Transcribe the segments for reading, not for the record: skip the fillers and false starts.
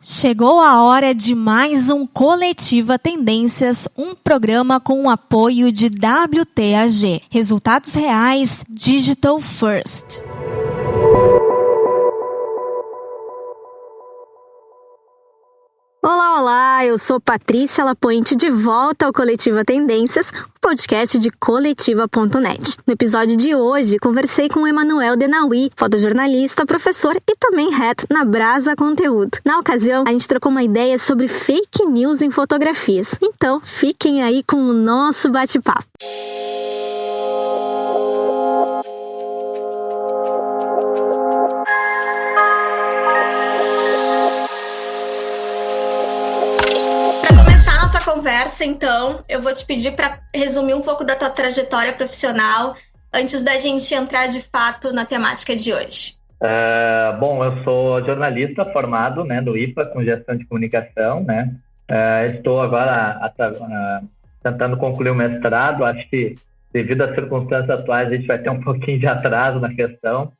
Chegou a hora de mais um Coletiva Tendências, um programa com o apoio de WTAG. Resultados reais, Digital First. Olá, eu sou Patrícia Lapointe, de volta ao Coletiva Tendências, um podcast de coletiva.net. No episódio de hoje, conversei com o Emanuel Denaui, fotojornalista, professor e também head na Brasa Conteúdo. Na ocasião, a gente trocou uma ideia sobre fake news em fotografias. Então, fiquem aí com o nosso bate-papo. Conversa, então, eu vou te pedir para resumir um pouco da tua trajetória profissional antes da gente entrar de fato na temática de hoje. Bom, eu sou jornalista formado, né, do IPA com gestão de comunicação, né? Estou agora tentando concluir o mestrado. Acho que devido às circunstâncias atuais a gente vai ter um pouquinho de atraso na questão,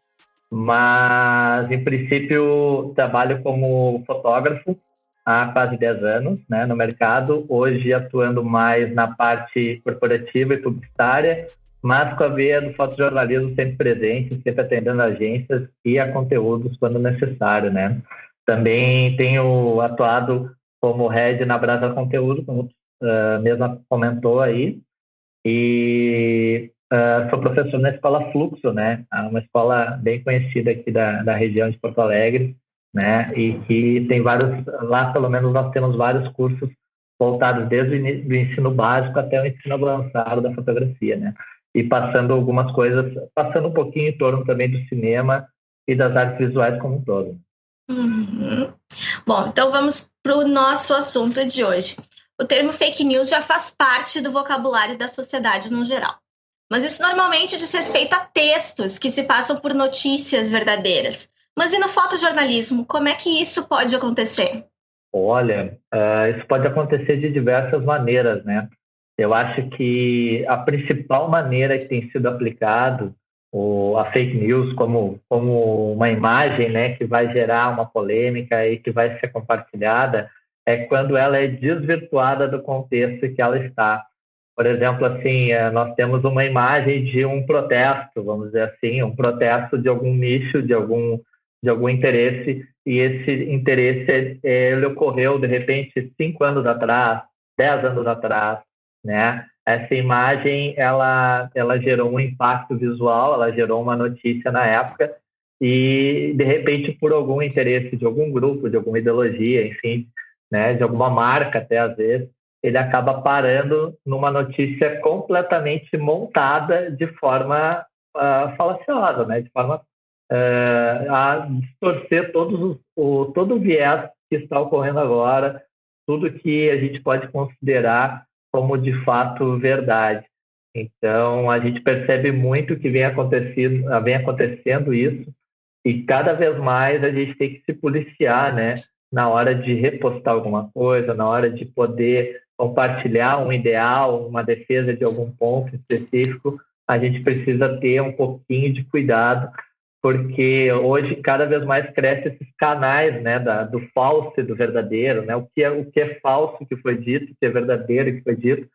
mas em princípio trabalho como fotógrafo há quase 10 anos, né, no mercado, hoje atuando mais na parte corporativa e publicitária, mas com a veia do fotojornalismo sempre presente, sempre atendendo agências e a conteúdos quando necessário, né. Também tenho atuado como head na Brasa Conteúdo, como mesmo comentou aí, e sou professor na Escola Fluxo, né, uma escola bem conhecida aqui da região de Porto Alegre, né, e que tem vários, lá pelo menos nós temos vários cursos voltados desde o ensino básico até o ensino avançado da fotografia, né, e passando algumas coisas, passando um pouquinho em torno também do cinema e das artes visuais como um todo. Bom, então vamos para o nosso assunto de hoje. O termo fake news já faz parte do vocabulário da sociedade no geral, mas isso normalmente diz respeito a textos que se passam por notícias verdadeiras. Mas e no fotojornalismo, como é que isso pode acontecer? Olha, isso pode acontecer de diversas maneiras, né? Eu acho que a principal maneira que tem sido aplicado a fake news como uma imagem, né, que vai gerar uma polêmica e que vai ser compartilhada é quando ela é desvirtuada do contexto que ela está. Por exemplo, assim, nós temos uma imagem de um protesto, vamos dizer assim, um protesto de algum nicho, de algum interesse, e esse interesse ele ocorreu, de repente, 5 anos atrás, 10 anos atrás, né? Essa imagem, ela gerou um impacto visual, ela gerou uma notícia na época, e, de repente, por algum interesse de algum grupo, de alguma ideologia, enfim, né, de alguma marca até, às vezes, ele acaba parando numa notícia completamente montada de forma falaciosa, né? De forma a distorcer todo o viés que está ocorrendo agora, tudo que a gente pode considerar como de fato verdade. Então, a gente percebe muito que vem acontecendo isso, e cada vez mais a gente tem que se policiar, né, na hora de repostar alguma coisa, na hora de poder compartilhar um ideal, uma defesa de algum ponto específico. A gente precisa ter um pouquinho de cuidado, porque hoje cada vez mais crescem esses canais, né, do falso e do verdadeiro, né, o que é falso que foi dito, o que é verdadeiro que foi dito,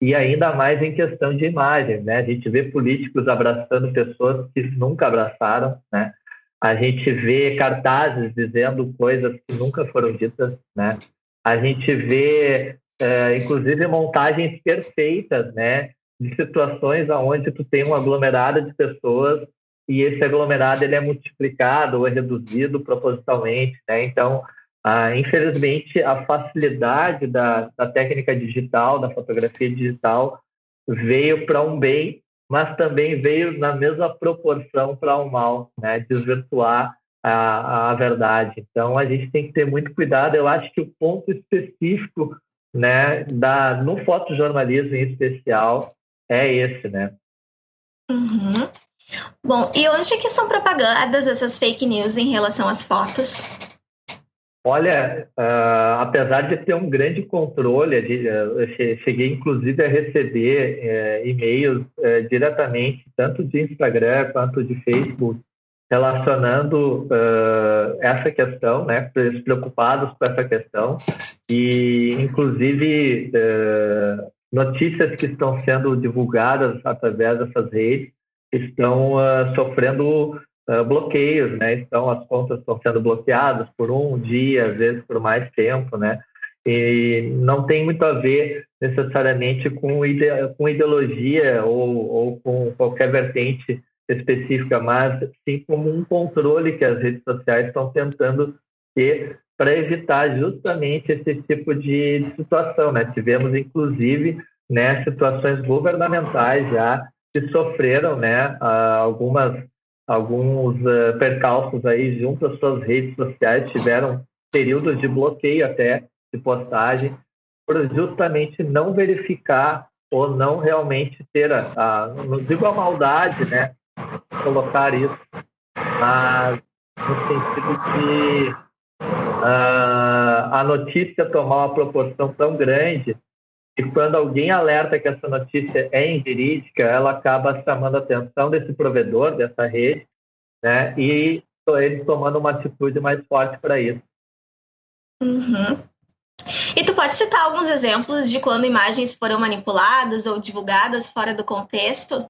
e ainda mais em questão de imagens, né, a gente vê políticos abraçando pessoas que nunca abraçaram, né, a gente vê cartazes dizendo coisas que nunca foram ditas, né, a gente vê, inclusive, montagens perfeitas, né, de situações onde tu tem um aglomerado de pessoas e esse aglomerado ele é multiplicado ou é reduzido propositalmente, né? Então, infelizmente, a facilidade da técnica digital, da fotografia digital, veio para um bem, mas também veio na mesma proporção para um mal, né? Desvirtuar a verdade. Então, a gente tem que ter muito cuidado. Eu acho que o ponto específico, né, no fotojornalismo em especial é esse, né? Bom, e onde que são propagadas essas fake news em relação às fotos? Olha, apesar de ter um grande controle, eu cheguei inclusive a receber e-mails diretamente, tanto de Instagram quanto de Facebook, relacionando essa questão, né, preocupados com essa questão, e inclusive notícias que estão sendo divulgadas através dessas redes estão sofrendo bloqueios, né? Então as contas estão sendo bloqueadas por um dia, às vezes por mais tempo, né? E não tem muito a ver necessariamente com ideologia ou com qualquer vertente específica, mas sim como um controle que as redes sociais estão tentando ter para evitar justamente esse tipo de situação, né? Tivemos, inclusive, né, situações governamentais já que sofreram, né, alguns percalços aí junto às suas redes sociais, tiveram períodos de bloqueio até de postagem, por justamente não verificar ou não realmente ter não digo a maldade, né, colocar isso, mas no sentido de a notícia tomar uma proporção tão grande e quando alguém alerta que essa notícia é inverídica, ela acaba chamando a atenção desse provedor, dessa rede, né, e ele tomando uma atitude mais forte para isso. Uhum. E tu pode citar alguns exemplos de quando imagens foram manipuladas ou divulgadas fora do contexto?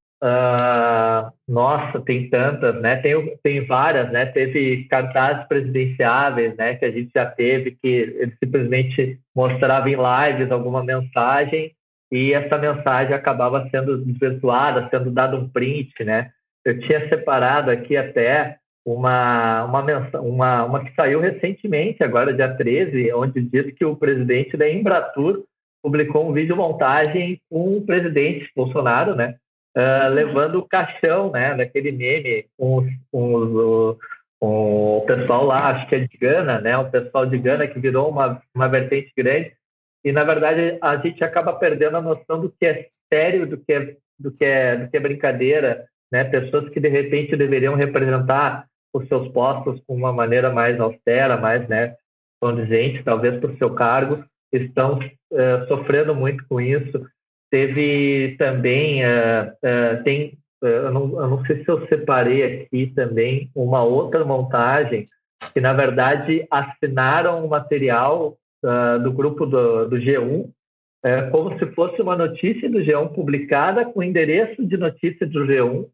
Nossa, tem tantas, né? Tem várias, né? Teve cartazes presidenciáveis, né? Que a gente já teve, que ele simplesmente mostrava em lives alguma mensagem e essa mensagem acabava sendo desvirtuada, sendo dado um print, né? Eu tinha separado aqui até uma que saiu recentemente, agora dia 13, onde diz que o presidente da Embratur publicou um vídeo montagem com o presidente Bolsonaro, né? Levando o caixão, né, daquele meme com o pessoal lá, acho que é de Gana, né, o pessoal de Gana que virou uma vertente grande, e na verdade a gente acaba perdendo a noção do que é sério, do que é brincadeira, né, pessoas que de repente deveriam representar os seus postos com uma maneira mais austera, mais, né, condizente, talvez por seu cargo, estão sofrendo muito com isso. Teve também, eu não sei se eu separei aqui também, uma outra montagem que, na verdade, assinaram o material do grupo do G1, como se fosse uma notícia do G1 publicada com endereço de notícia do G1,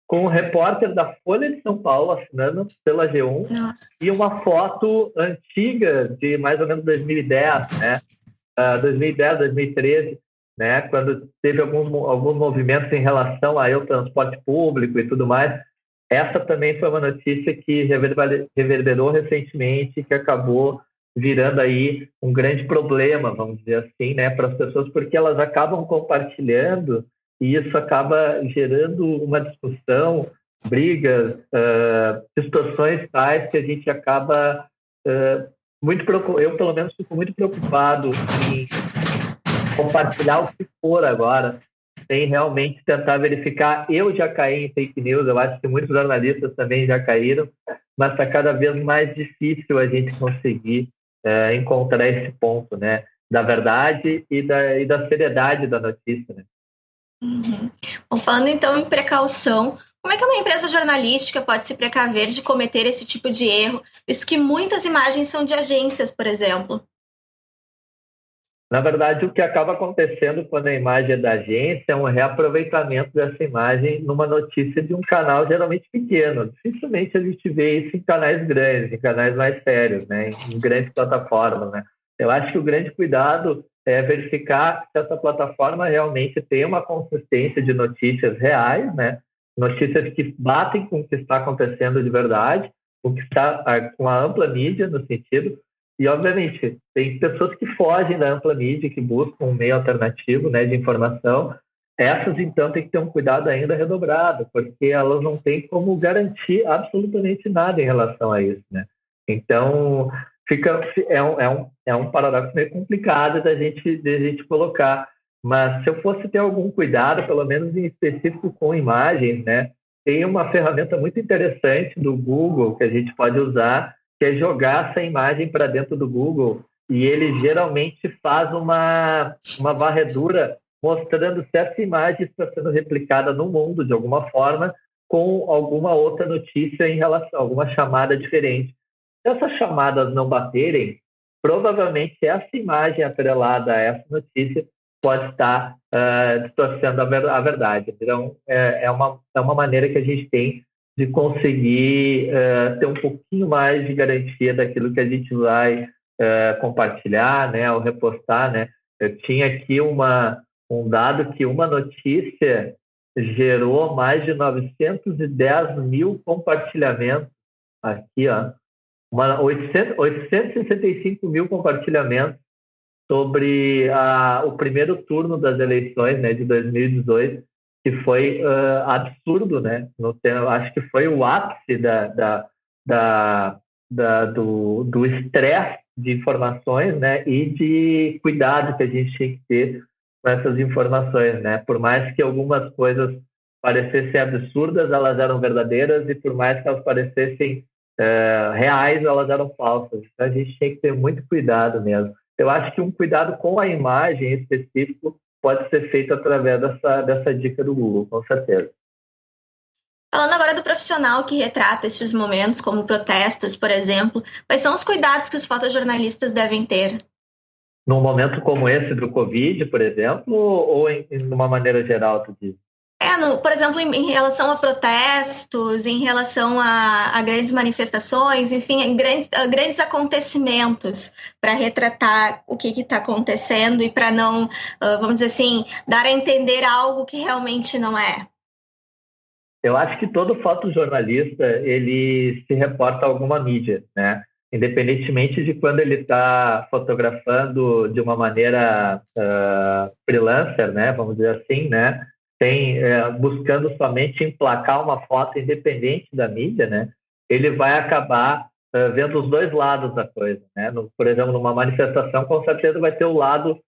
com um repórter da Folha de São Paulo assinando pela G1. Nossa. E uma foto antiga de mais ou menos 2010, né? 2010, 2013, né, quando teve alguns movimentos em relação ao transporte público e tudo mais. Essa também foi uma notícia que reverberou recentemente, que acabou virando aí um grande problema, vamos dizer assim, né, para as pessoas, porque elas acabam compartilhando e isso acaba gerando uma discussão, brigas, distorções tais que a gente acaba eu pelo menos fico muito preocupado em compartilhar o que for agora, sem realmente tentar verificar. Eu já caí em fake news, eu acho que muitos jornalistas também já caíram, mas está cada vez mais difícil a gente conseguir encontrar esse ponto, né, da verdade e da seriedade da notícia, né? Uhum. Bom, falando então em precaução, como é que uma empresa jornalística pode se precaver de cometer esse tipo de erro, visto que muitas imagens são de agências, por exemplo? Na verdade, o que acaba acontecendo quando a imagem é da agência é um reaproveitamento dessa imagem numa notícia de um canal geralmente pequeno. Dificilmente a gente vê isso em canais grandes, em canais mais sérios, né, em grandes plataformas, né. Eu acho que o grande cuidado é verificar se essa plataforma realmente tem uma consistência de notícias reais, né, notícias que batem com o que está acontecendo de verdade, o que está com a ampla mídia no sentido. E, obviamente, tem pessoas que fogem da ampla mídia, que buscam um meio alternativo, né, de informação. Essas, então, tem que ter um cuidado ainda redobrado, porque elas não têm como garantir absolutamente nada em relação a isso, né? Então, é um paradoxo meio complicado da gente colocar. Mas, se eu fosse ter algum cuidado, pelo menos em específico com imagens, né, tem uma ferramenta muito interessante do Google que a gente pode usar, que é jogar essa imagem para dentro do Google e ele geralmente faz uma varredura mostrando se essa imagem está sendo replicada no mundo de alguma forma com alguma outra notícia em relação a alguma chamada diferente. Se essas chamadas não baterem, provavelmente essa imagem atrelada a essa notícia pode estar distorcendo a verdade. Então, é uma maneira que a gente tem de conseguir ter um pouquinho mais de garantia daquilo que a gente vai compartilhar, né, ou repostar, né? Eu tinha aqui um dado que uma notícia gerou mais de 910 mil compartilhamentos. Aqui, ó, 865 mmil compartilhamentos sobre o primeiro turno das eleições, né, de 2018, que foi absurdo, né? Acho que foi o ápice do estresse de informações, né, e de cuidado que a gente tinha que ter com essas informações, né? Por mais que algumas coisas parecessem absurdas, elas eram verdadeiras, e por mais que elas parecessem reais, elas eram falsas. Então a gente tem que ter muito cuidado mesmo. Eu acho que um cuidado com a imagem em específico pode ser feito através dessa dica do Google, com certeza. Falando agora do profissional que retrata estes momentos, como protestos, por exemplo, quais são os cuidados que os fotojornalistas devem ter? Num momento como esse do Covid, por exemplo, ou de uma maneira geral, tu diz? Por exemplo, em relação a protestos, em relação a grandes manifestações, enfim, grandes acontecimentos, para retratar o que está acontecendo e para não, vamos dizer assim, dar a entender algo que realmente não é. Eu acho que todo fotojornalista, ele se reporta a alguma mídia, né? Independentemente de quando ele está fotografando de uma maneira freelancer, né? Vamos dizer assim, né? Buscando somente emplacar uma foto independente da mídia, né? Ele vai acabar vendo os dois lados da coisa, né? Por exemplo, numa manifestação, com certeza vai ter o lado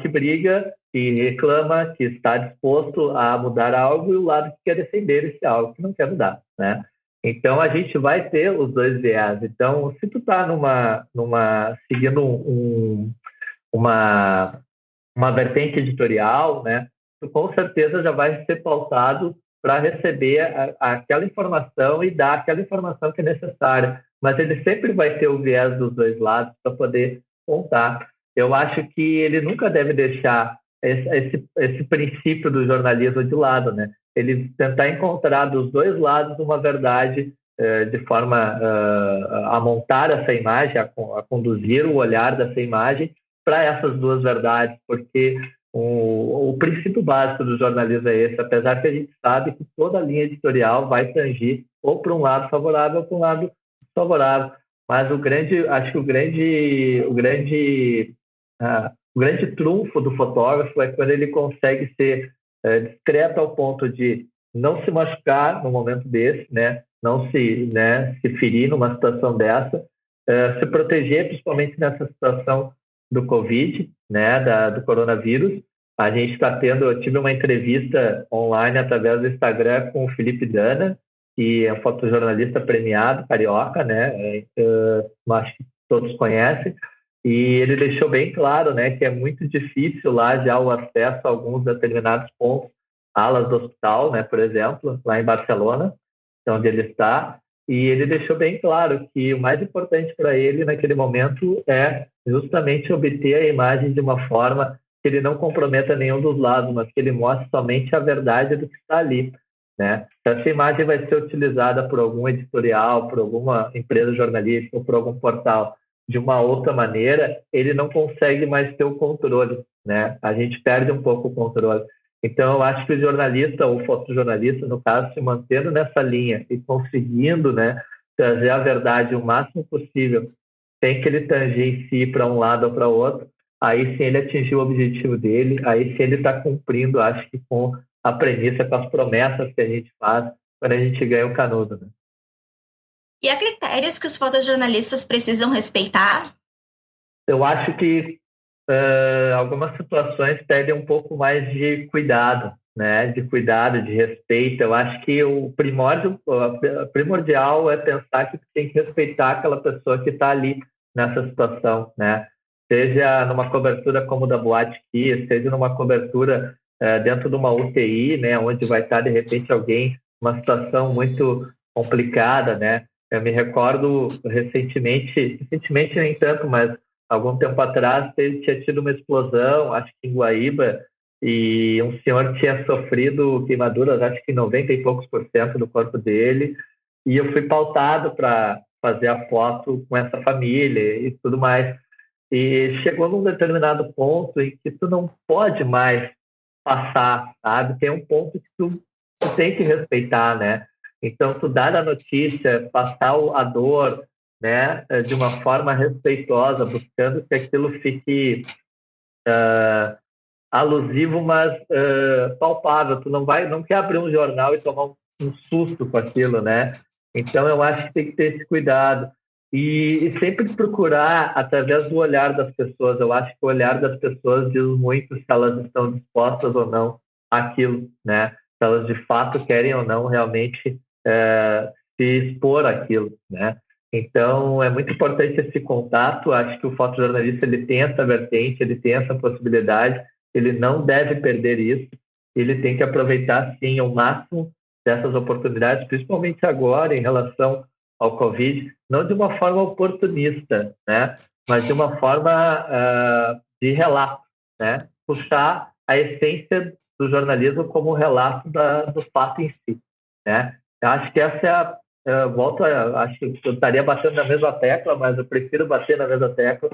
que briga, que reclama, que está disposto a mudar algo, e o lado que quer defender esse algo, que não quer mudar, né? Então, a gente vai ter os dois viés. Então, se tu está seguindo uma vertente editorial, né, tu com certeza já vai ser pautado para receber aquela informação e dar aquela informação que é necessária. Mas ele sempre vai ter o viés dos dois lados para poder contar. Eu acho que ele nunca deve deixar esse princípio do jornalismo de lado, né? Ele tentar encontrar dos dois lados uma verdade de forma a montar essa imagem, a conduzir o olhar dessa imagem para essas duas verdades, porque o princípio básico do jornalismo é esse, apesar que a gente sabe que toda linha editorial vai tangir ou para um lado favorável ou para um lado desfavorável. Mas acho que o grande trunfo do fotógrafo é quando ele consegue ser discreto ao ponto de não se machucar no momento desse, né? Não se ferir numa situação dessa, se proteger, principalmente nessa situação do Covid, né? Do coronavírus. Eu tive uma entrevista online através do Instagram com o Felipe Dana, que é um fotojornalista premiado, carioca, né? Acho que todos conhecem. E ele deixou bem claro, né, que é muito difícil lá já o acesso a alguns determinados pontos, alas do hospital, né, por exemplo, lá em Barcelona, onde ele está. E ele deixou bem claro que o mais importante para ele naquele momento é justamente obter a imagem de uma forma que ele não comprometa nenhum dos lados, mas que ele mostre somente a verdade do que está ali, né? Se essa imagem vai ser utilizada por algum editorial, por alguma empresa jornalística ou por algum portal de uma outra maneira, ele não consegue mais ter o controle, né? A gente perde um pouco o controle. Então, eu acho que o jornalista, ou o fotojornalista, no caso, se mantendo nessa linha e conseguindo, né, trazer a verdade o máximo possível, sem que ele tangencie para um lado ou para outro, aí sim ele atingiu o objetivo dele, aí sim ele está cumprindo, acho que com a premissa, com as promessas que a gente faz quando a gente ganha o canudo, né? E há critérios que os fotojornalistas precisam respeitar? Eu acho que algumas situações pedem um pouco mais de cuidado, né? De cuidado, de respeito. Eu acho que o primordial é pensar que tem que respeitar aquela pessoa que está ali nessa situação, né? Seja numa cobertura como da Boate Kiss, seja numa cobertura dentro de uma UTI, né? Onde vai estar, de repente, alguém uma situação muito complicada, né? Eu me recordo recentemente nem tanto, mas algum tempo atrás tinha tido uma explosão, acho que em Guaíba, e um senhor tinha sofrido queimaduras, acho que 90 e poucos % do corpo dele, e eu fui pautado para fazer a foto com essa família e tudo mais. E chegou num determinado ponto em que tu não pode mais passar, sabe? Tem um ponto que tu tem que respeitar, né? Então, tu dar a notícia, passar a dor, né, de uma forma respeitosa, buscando que aquilo fique alusivo, mas palpável. Tu não quer abrir um jornal e tomar um susto com aquilo, né? Então, eu acho que tem que ter esse cuidado. E sempre procurar através do olhar das pessoas. Eu acho que o olhar das pessoas diz muito se elas estão dispostas ou não àquilo, né? Se elas de fato querem ou não realmente se expor àquilo, né? Então, é muito importante esse contato. Acho que o fotojornalista ele tem essa vertente, ele tem essa possibilidade, ele não deve perder isso, ele tem que aproveitar, sim, ao máximo dessas oportunidades, principalmente agora em relação ao Covid, não de uma forma oportunista, né? Mas de uma forma de relato, né? Puxar a essência do jornalismo como relato do fato em si, né? Eu acho que essa é acho que eu estaria batendo na mesma tecla, mas eu prefiro bater na mesma tecla,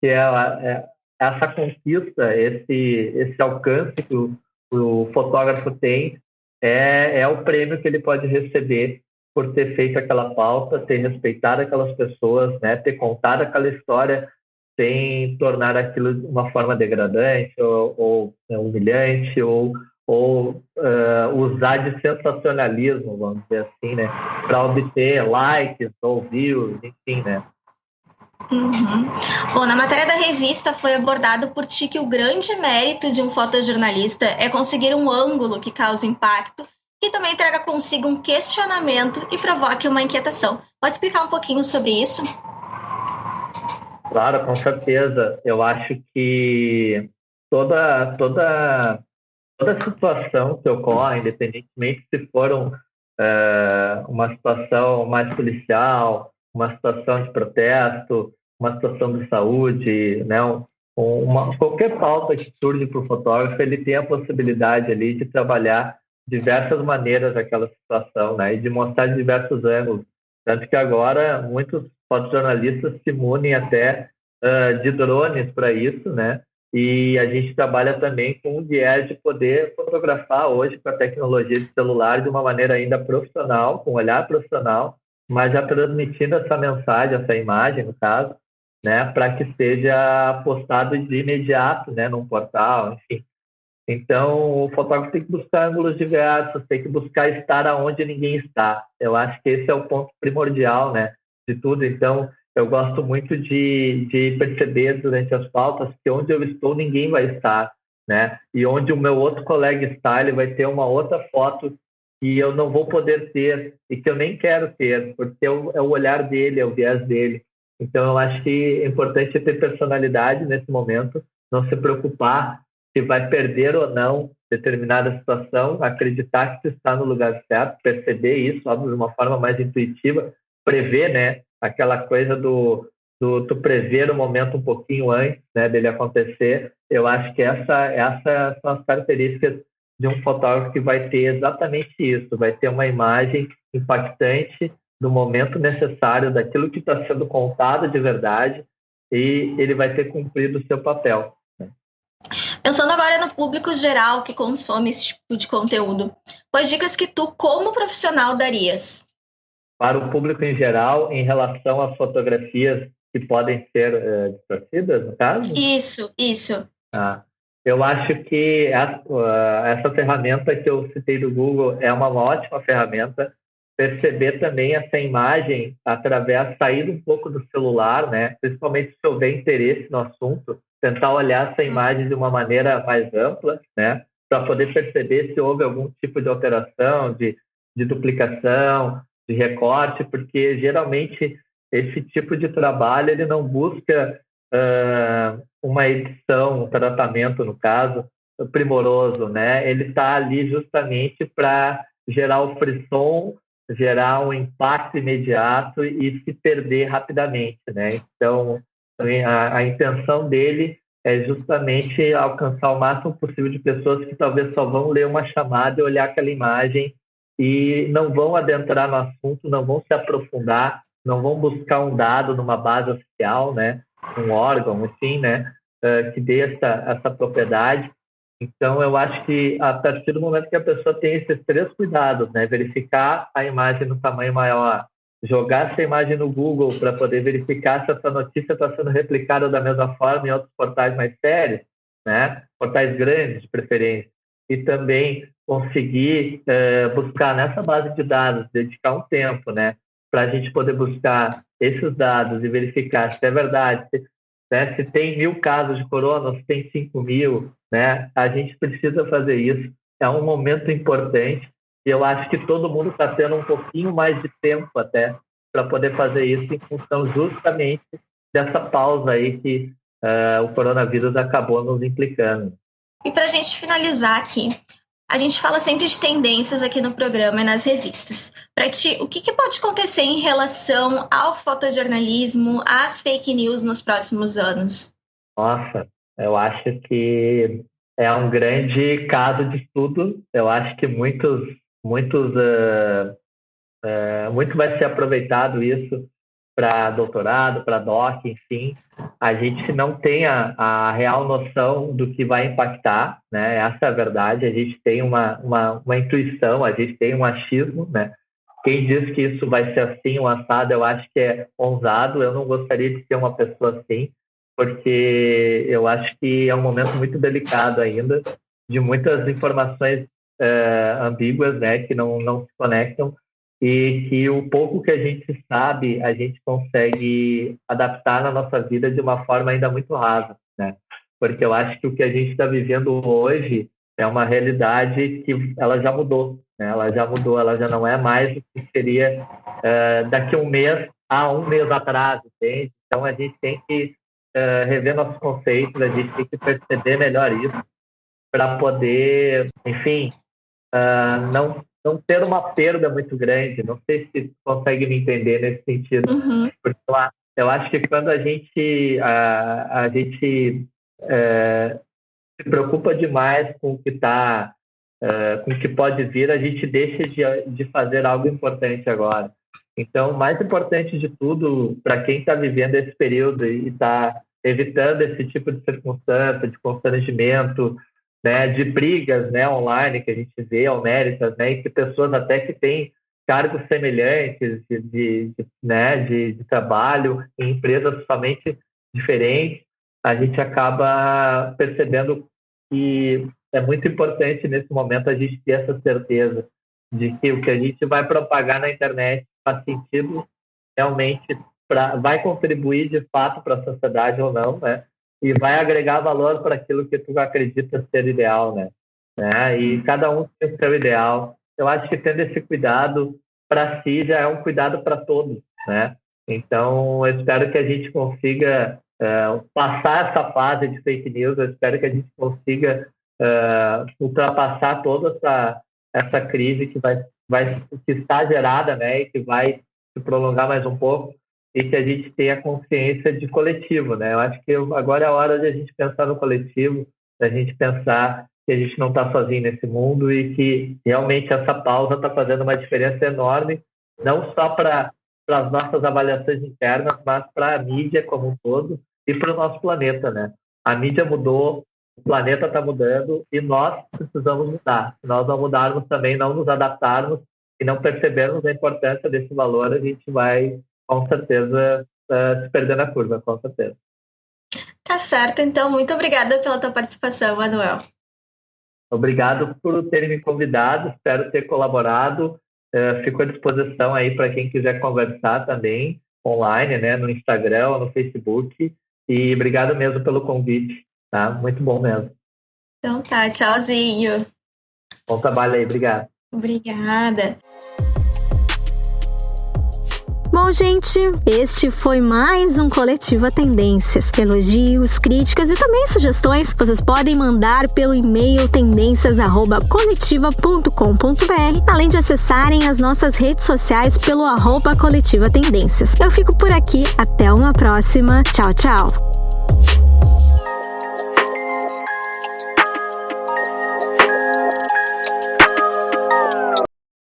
que é essa conquista, esse alcance que o fotógrafo tem, é o prêmio que ele pode receber por ter feito aquela pauta, ter respeitado aquelas pessoas, né, ter contado aquela história sem tornar aquilo de uma forma degradante ou humilhante ou usar de sensacionalismo, vamos dizer assim, né, para obter likes ou views, enfim, né. Uhum. Bom, na matéria da revista foi abordado por ti que o grande mérito de um fotojornalista é conseguir um ângulo que cause impacto, que também traga consigo um questionamento e provoque uma inquietação. Pode explicar um pouquinho sobre isso? Claro, com certeza. Eu acho que toda situação que ocorre, independentemente se for uma situação mais policial, uma situação de protesto, uma situação de saúde, né, qualquer pauta que surge para o fotógrafo, ele tem a possibilidade ali de trabalhar diversas maneiras aquela situação, né, e de mostrar diversos ângulos. Tanto que agora muitos fotojornalistas se munem até de drones para isso, né? E a gente trabalha também com o viés de poder fotografar hoje com a tecnologia de celular de uma maneira ainda profissional, com um olhar profissional, mas já transmitindo essa mensagem, essa imagem, no caso, né, para que seja postado de imediato, né, num portal, enfim. Então, o fotógrafo tem que buscar ângulos diversos, tem que buscar estar aonde ninguém está. Eu acho que esse é o ponto primordial, né, de tudo. Então, eu gosto muito de perceber durante as pautas que onde eu estou, ninguém vai estar, né? E onde o meu outro colega está, ele vai ter uma outra foto que eu não vou poder ter e que eu nem quero ter, porque é o olhar dele, é o viés dele. Então, eu acho que é importante ter personalidade nesse momento, não se preocupar se vai perder ou não determinada situação, acreditar que está no lugar certo, perceber isso, óbvio, de uma forma mais intuitiva, prever, né? Aquela coisa do tu prever o momento um pouquinho antes, né, dele acontecer. Eu acho que essas são as características de um fotógrafo que vai ter exatamente isso, vai ter uma imagem impactante do momento necessário, daquilo que está sendo contado de verdade, e ele vai ter cumprido o seu papel. Pensando agora no público geral que consome esse tipo de conteúdo, quais dicas que tu, como profissional, darias? Para o público em geral, em relação às fotografias que podem ser distorcidas, no caso? Isso. Eu acho que essa ferramenta que eu citei do Google é uma ótima ferramenta. Perceber também essa imagem sair um pouco do celular, né? Principalmente se houver interesse no assunto, tentar olhar essa imagem de uma maneira mais ampla, né? Para poder perceber se houve algum tipo de alteração, de duplicação, de recorte, porque geralmente esse tipo de trabalho ele não busca uma edição, um tratamento, no caso, primoroso, né? Ele está ali justamente para gerar o frisson, gerar um impacto imediato e se perder rapidamente, né? Então, a intenção dele é justamente alcançar o máximo possível de pessoas que talvez só vão ler uma chamada e olhar aquela imagem e não vão adentrar no assunto, não vão se aprofundar, não vão buscar um dado numa base oficial, né? Um órgão, enfim, né? Que dê essa propriedade. Então, eu acho que a partir do momento que a pessoa tem esses 3 cuidados, né? Verificar a imagem no tamanho maior, jogar essa imagem no Google para poder verificar se essa notícia está sendo replicada da mesma forma em outros portais mais sérios, né? Portais grandes, de preferência. E também conseguir buscar nessa base de dados, dedicar um tempo, né? Para a gente poder buscar esses dados e verificar se é verdade, né? Se tem 1.000 casos de corona, se tem 5.000, né? A gente precisa fazer isso. É um momento importante e eu acho que todo mundo está tendo um pouquinho mais de tempo até para poder fazer isso em função justamente dessa pausa aí que o coronavírus acabou nos implicando. E para a gente finalizar aqui, a gente fala sempre de tendências aqui no programa e nas revistas. Para ti, o que pode acontecer em relação ao fotojornalismo, às fake news nos próximos anos? Nossa, eu acho que é um grande caso de estudo. Eu acho que muito vai ser aproveitado isso para doutorado, para doc, enfim. A gente não tem a real noção do que vai impactar, né? Essa é a verdade. A gente tem uma intuição, a gente tem um achismo, né? Quem diz que isso vai ser assim, um assado, eu acho que é ousado. Eu não gostaria de ser uma pessoa assim, porque eu acho que é um momento muito delicado ainda, de muitas informações ambíguas, né? Que não se conectam. E que o pouco que a gente sabe, a gente consegue adaptar na nossa vida de uma forma ainda muito rasa, né? Porque eu acho que o que a gente está vivendo hoje é uma realidade que ela já mudou, né? Ela já mudou, ela já não é mais o que seria daqui a um mês atrás, entende? Então a gente tem que rever nossos conceitos, a gente tem que perceber melhor isso para poder, enfim, não ter uma perda muito grande. Não sei se você consegue me entender nesse sentido. Uhum. Porque eu acho que quando a gente se preocupa demais com o que está, com o que pode vir, a gente deixa de fazer algo importante agora. Então, o mais importante de tudo, para quem está vivendo esse período e está evitando esse tipo de circunstância, de constrangimento, né, de brigas, né, online que a gente vê, homéricas, né, entre pessoas até que têm cargos semelhantes de trabalho em empresas totalmente diferentes, a gente acaba percebendo que é muito importante nesse momento a gente ter essa certeza de que o que a gente vai propagar na internet faz sentido realmente, vai contribuir de fato para a sociedade ou não, né? E vai agregar valor para aquilo que tu acredita ser ideal, né? E cada um tem o seu ideal. Eu acho que tendo esse cuidado para si já é um cuidado para todos, né? Então, eu espero que a gente consiga passar essa fase de fake news, eu espero que a gente consiga ultrapassar toda essa crise que está gerada, né? E que vai se prolongar mais um pouco, e que a gente tenha consciência de coletivo, né? Eu acho que agora é a hora de a gente pensar no coletivo, da gente pensar que a gente não está sozinho nesse mundo e que realmente essa pausa está fazendo uma diferença enorme, não só para as nossas avaliações internas, mas para a mídia como um todo e para o nosso planeta, né? A mídia mudou, o planeta está mudando e nós precisamos mudar. Se nós não mudarmos também, não nos adaptarmos e não percebermos a importância desse valor, a gente vai com certeza se perder na curva, com certeza. Tá certo, então muito obrigada pela tua participação, Manuel. Obrigado por terem me convidado, espero ter colaborado, fico à disposição aí para quem quiser conversar também, online, né, no Instagram ou no Facebook, e obrigado mesmo pelo convite, tá? Muito bom mesmo. Então tá, tchauzinho. Bom trabalho aí, obrigado. Obrigada. Bom, gente, este foi mais um Coletiva Tendências. Elogios, críticas e também sugestões vocês podem mandar pelo e-mail tendências@coletiva.com.br, além de acessarem as nossas redes sociais pelo @Coletiva Tendências. Eu fico por aqui, até uma próxima. Tchau, tchau!